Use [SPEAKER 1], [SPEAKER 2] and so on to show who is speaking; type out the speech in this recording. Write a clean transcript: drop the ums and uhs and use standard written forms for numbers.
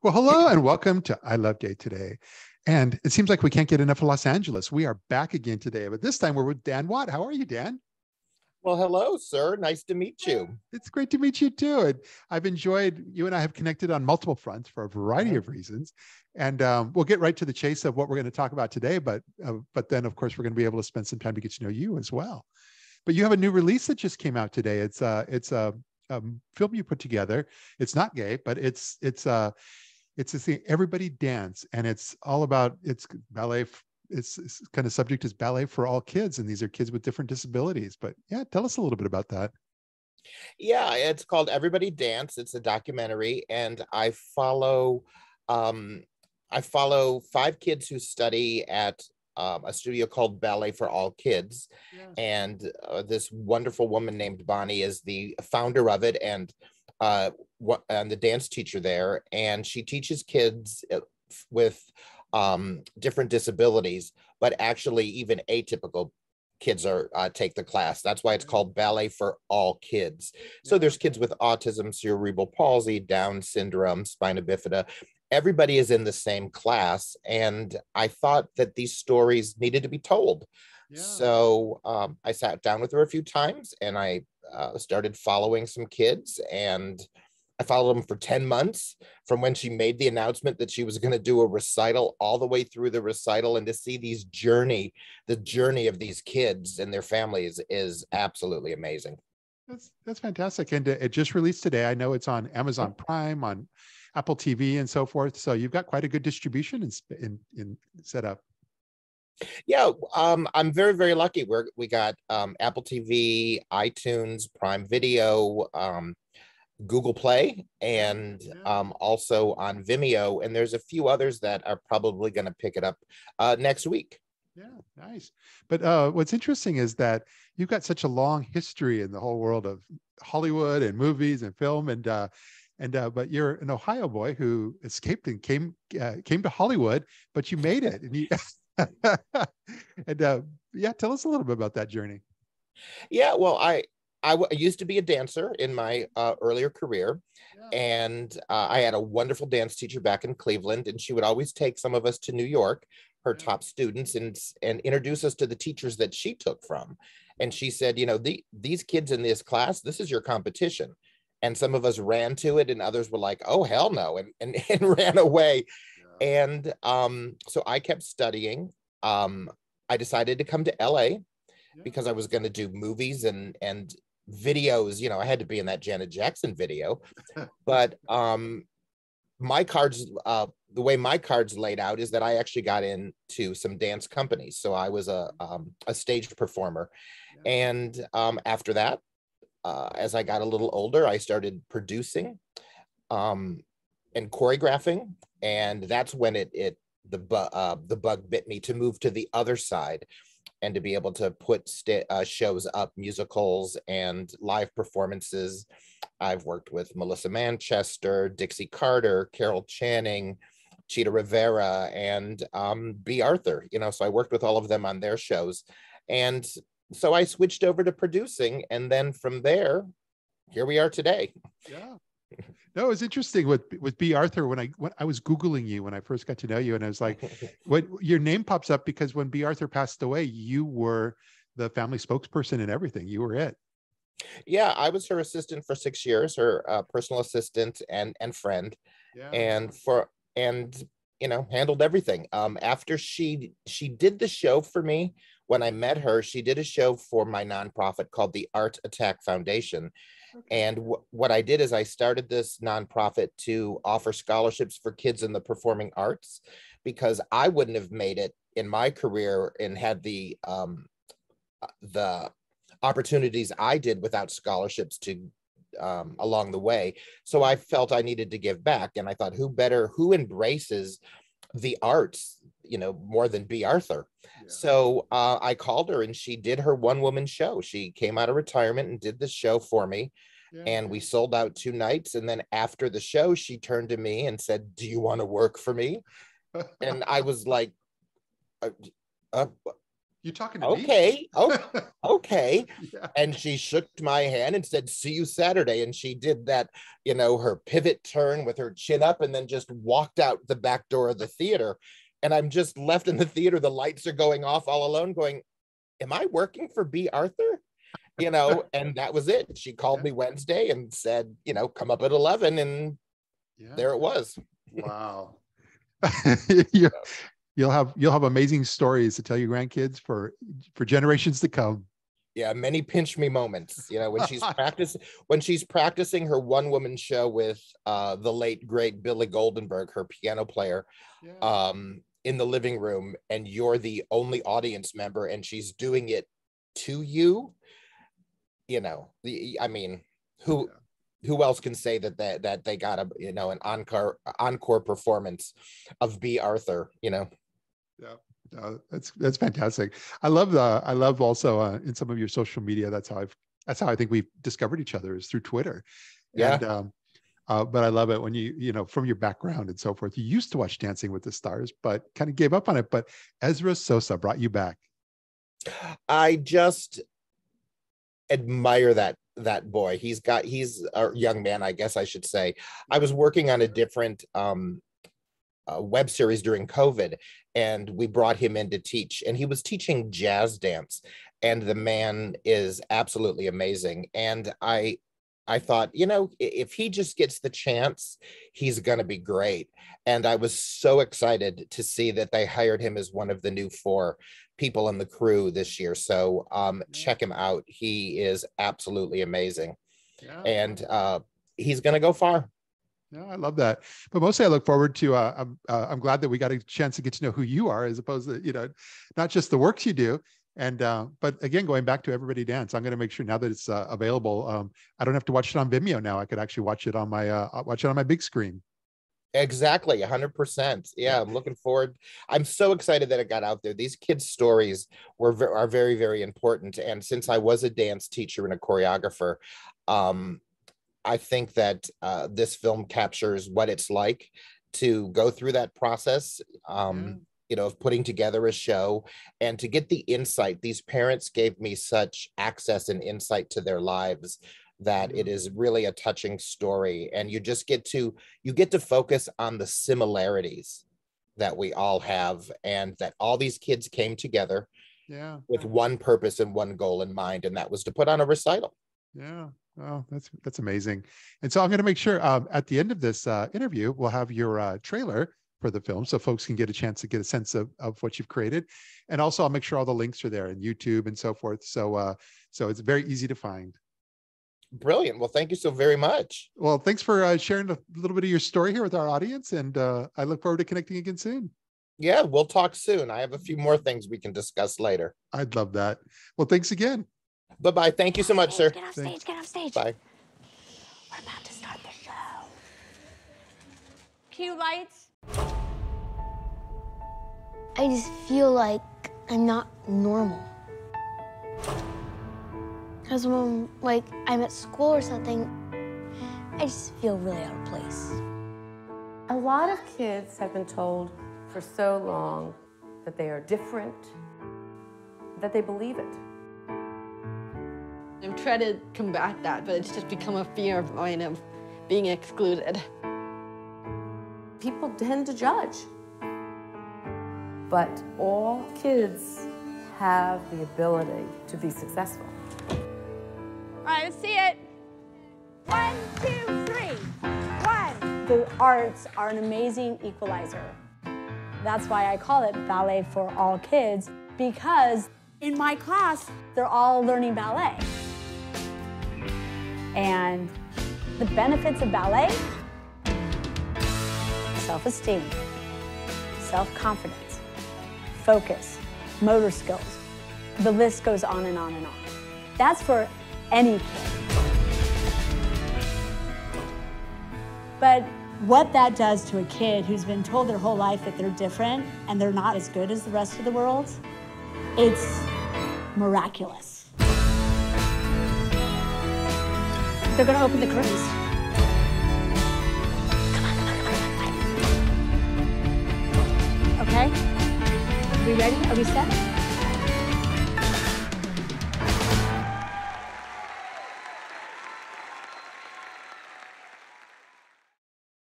[SPEAKER 1] Well, hello and welcome to ILoveGay today. And it seems like we can't get enough of Los Angeles. We are back again today, but this time we're with Dan Watt. How are you, Dan?
[SPEAKER 2] Well, hello, sir. Nice to meet you.
[SPEAKER 1] It's great to meet you too. And I've enjoyed, you and I have connected on multiple fronts for a variety of reasons. And we'll get right to the chase of what we're going to talk about today. But then, of course, we're going to be able to spend some time to get to know you as well. But you have a new release that just came out today. It's a film you put together. It's not gay, but it's this thing, Everybody Dance, and it's all about, it's ballet. It's kind of subject is ballet for all kids, and these are kids with different disabilities. But yeah, tell us a little bit about that.
[SPEAKER 2] Yeah, it's called Everybody Dance. It's a documentary, and I follow 5 kids who study at a studio called Ballet for All Kids.
[SPEAKER 1] Yeah.
[SPEAKER 2] And this wonderful woman named Bonnie is the founder of it, and the dance teacher there, and she teaches kids with different disabilities, but actually even atypical kids are take the class. That's why it's called Ballet for All Kids. So there's kids with autism, cerebral palsy, Down syndrome, spina bifida. Everybody is in the same class, and I thought that these stories needed to be told. So I sat down with her a few times, and I started following some kids, and I followed them for 10 months from when she made the announcement that she was going to do a recital all the way through the recital, and to see the journey of these kids and their families is absolutely amazing.
[SPEAKER 1] That's fantastic. And it just released today. I know it's on Amazon Prime, on Apple TV and so forth. So you've got quite a good distribution in set up.
[SPEAKER 2] Yeah, I'm very, very lucky. We got Apple TV, iTunes, Prime Video, Google Play, and also on Vimeo. And there's a few others that are probably going to pick it up next week.
[SPEAKER 1] Yeah, nice. But what's interesting is that you've got such a long history in the whole world of Hollywood and movies and film, but you're an Ohio boy who escaped and came to Hollywood, but you made it, and you. Yeah, tell us a little bit about that journey.
[SPEAKER 2] Yeah, well, I used to be a dancer in my earlier career, and I had a wonderful dance teacher back in Cleveland, and she would always take some of us to New York, her top students, and introduce us to the teachers that she took from. And she said, you know, these kids in this class, this is your competition. And some of us ran to it, and others were like, oh, hell no, and ran away. And so I kept studying. I decided to come to LA because I was going to do movies and videos. You know, I had to be in that Janet Jackson video. But my cards, the way my cards laid out is that I actually got into some dance companies. So I was a stage performer. And after that, as I got a little older, I started producing and choreographing. And that's when the bug bit me to move to the other side and to be able to put shows up, musicals and live performances. I've worked with Melissa Manchester, Dixie Carter, Carol Channing, Cheetah Rivera, and B. Arthur. You know, so I worked with all of them on their shows. And so I switched over to producing. And then from there, here we are today.
[SPEAKER 1] Yeah. No, it was interesting with B. Arthur when I was Googling you when I first got to know you, and I was like, what your name pops up because when B. Arthur passed away, you were the family spokesperson and everything. You were it.
[SPEAKER 2] Yeah, I was her assistant for 6 years, her personal assistant and friend, and you know, handled everything. After she did the show for me when I met her, she did a show for my nonprofit called the Art Attack Foundation. And what I did is I started this nonprofit to offer scholarships for kids in the performing arts, because I wouldn't have made it in my career and had the opportunities I did without scholarships to along the way. So I felt I needed to give back, and I thought, who embraces the arts, you know, more than B. Arthur. So I called her, and she did her one-woman show. She came out of retirement and did the show for me. And we sold out 2 nights. And then after the show, she turned to me and said, do you want to work for me? And I was like,
[SPEAKER 1] You talking to
[SPEAKER 2] okay,
[SPEAKER 1] me?
[SPEAKER 2] okay.
[SPEAKER 1] Yeah.
[SPEAKER 2] And she shook my hand and said, see you Saturday. And she did that, her pivot turn with her chin up and then just walked out the back door of the theater. And I'm just left in the theater. The lights are going off all alone going, am I working for B. Arthur? And that was it. She called me Wednesday and said, come up at 11. And there it was.
[SPEAKER 1] Wow. you, you'll have amazing stories to tell your grandkids for generations to come.
[SPEAKER 2] Yeah, many pinch me moments. When she's practicing her one woman show with the late great Billy Goldenberg, her piano player, in the living room, and you're the only audience member, and she's doing it to you. Who else can say that they got an encore performance of B. Arthur? Yeah,
[SPEAKER 1] that's fantastic. I love also in some of your social media. That's how I think we've discovered each other, is through Twitter.
[SPEAKER 2] Yeah.
[SPEAKER 1] And but I love it when you from your background and so forth. You used to watch Dancing with the Stars, but kind of gave up on it. But Ezra Sosa brought you back.
[SPEAKER 2] I just admire that boy. He's a young man, I guess I should say. I was working on a different web series during COVID, and we brought him in to teach, and he was teaching jazz dance, and the man is absolutely amazing. And I thought, if he just gets the chance, he's going to be great. And I was so excited to see that they hired him as one of the new 4 people in the crew this year. So check him out. He is absolutely amazing. And he's going to go far.
[SPEAKER 1] Yeah, I love that. But mostly I look forward to, I'm glad that we got a chance to get to know who you are, as opposed to, not just the works you do. And, but again, going back to Everybody Dance, I'm going to make sure now that it's available, I don't have to watch it on Vimeo now. I could actually watch it on my big screen.
[SPEAKER 2] Exactly. 100%. Yeah. I'm looking forward. I'm so excited that it got out there. These kids' stories are very, very important. And since I was a dance teacher and a choreographer, I think that this film captures what it's like to go through that process, of putting together a show, and to get the insight. These parents gave me such access and insight to their lives that it is really a touching story. And you just get to focus on the similarities that we all have, and that all these kids came together with one purpose and one goal in mind, and that was to put on a recital.
[SPEAKER 1] Yeah. Oh, that's amazing. And so I'm going to make sure at the end of this interview, we'll have your trailer for the film, so folks can get a chance to get a sense of what you've created. And also I'll make sure all the links are there in YouTube and so forth. So it's very easy to find.
[SPEAKER 2] Brilliant. Well, thank you so very much.
[SPEAKER 1] Well, thanks for sharing a little bit of your story here with our audience. And I look forward to connecting again soon.
[SPEAKER 2] Yeah, we'll talk soon. I have a few more things we can discuss later.
[SPEAKER 1] I'd love that. Well, thanks again.
[SPEAKER 2] Bye-bye. Thank you so much, sir.
[SPEAKER 3] Get off stage. Get off stage.
[SPEAKER 2] Bye.
[SPEAKER 3] We're about to start the show.
[SPEAKER 4] Cue lights.
[SPEAKER 3] I just feel like I'm not normal. Because when I'm at school or something, I just feel really out of place.
[SPEAKER 5] A lot of kids have been told for so long that they are different, that they believe it.
[SPEAKER 4] I'm trying to combat that, but it's just become a fear of mine of being excluded.
[SPEAKER 5] People tend to judge, but all kids have the ability to be successful.
[SPEAKER 4] All right, let's see it. 1, 2, 3. 1.
[SPEAKER 6] The arts are an amazing equalizer. That's why I call it Ballet for All Kids, because in my class, they're all learning ballet. And the benefits of ballet: self-esteem, self-confidence, focus, motor skills. The list goes on and on and on. That's for any kid. But what that does to a kid who's been told their whole life that they're different and they're not as good as the rest of the world, it's miraculous. They're gonna open the curtains. Come on. Okay? Are we ready? Are we set?